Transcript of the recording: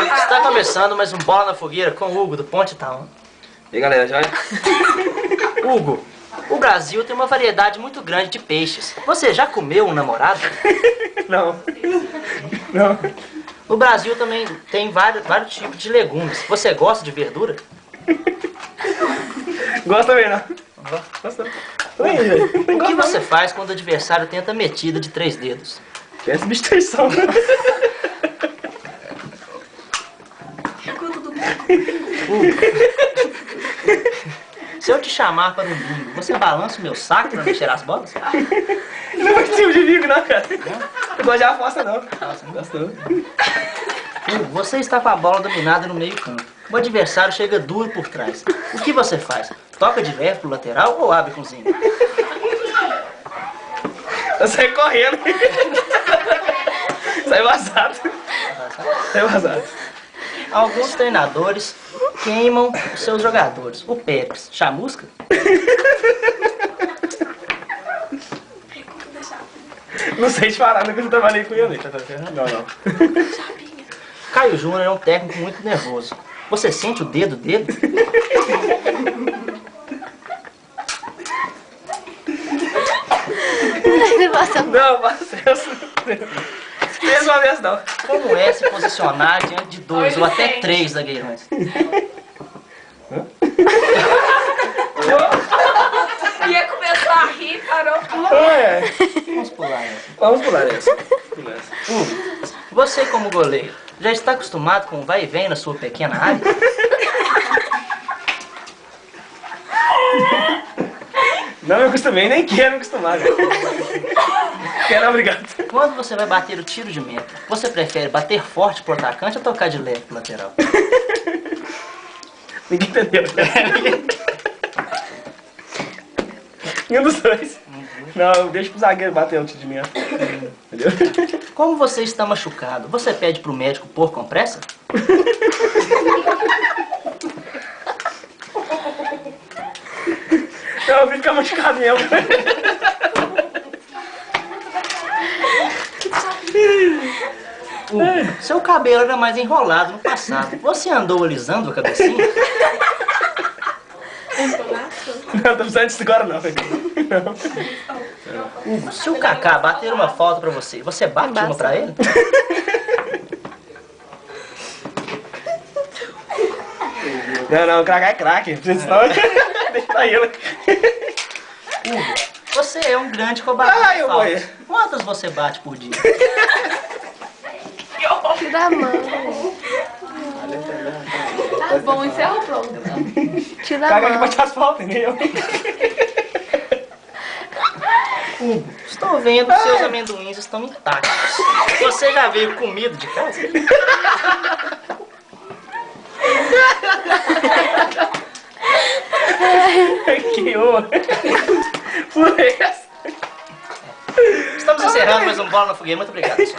Está começando mais um Bola na Fogueira com o Hugo do Ponte Town. E aí, galera, já? Hugo, o Brasil tem uma variedade muito grande de peixes. Você já comeu um namorado? Não. Não. O Brasil também tem vários tipos de legumes. Você gosta de verdura? Gosto também, não. Gosto também, velho. O que você faz quando o adversário tenta metida de 3 dedos? Que é substituição. Se eu te chamar para um bingo, você balança o meu saco para me tirar as bolas? Não participo de bingo, não, cara. Eu gosto de aposta, não. Gosto não. Hugo, você está com a bola dominada no meio campo. O adversário chega duro por trás. O que você faz? Toca de leve pro lateral ou abre com zinho? Eu saio correndo. Sai vazado. Sai vazado. Alguns treinadores queimam os seus jogadores. O Pérez, chamusca? Não sei te falar, nunca eu trabalhei com ele. Não. Caio Júnior é um técnico muito nervoso. Você sente o dedo dele? Não, Marcelo. Fez uma vez, não. Como é se posicionar diante de 2 ou até 3 zagueirões? Ia começar a rir, parou. Vamos pular essa. Vamos pular essa. Hugo, você como goleiro, já está acostumado com o vai e vem na sua pequena área? Não me acostumei, nem quero me acostumar. Quero, obrigado. Quando você vai bater o tiro de meta, você prefere bater forte pro atacante ou tocar de leve pro lateral? Ninguém entendeu. Nenhum dos dois. Não, deixa pro zagueiro bater o tiro de meta. Entendeu? Como você está machucado, você pede pro médico pôr compressa? Não, eu vim ficar machucado mesmo. Hugo, seu cabelo era mais enrolado no passado. Você andou alisando a cabecinha? Não, tô precisando disso agora não. Hugo, se o Kaká bater uma falta pra você, você bate uma pra ele? Não, o Kaká é craque. Precisa não. Deixa pra ele. Hugo, você é um grande cobrador de eu faltas. vou. Quantas você bate por dia? Tira a mão. Tá bom, encerra o pronto. Tira a Kaká que mão. bate as faltas, entendeu? Hugo, estou vendo que seus amendoins estão intactos. Você já veio comido de casa? Que horror. Por essa. Estamos encerrando mais um Bola na Fogueira. Muito obrigado, pessoal.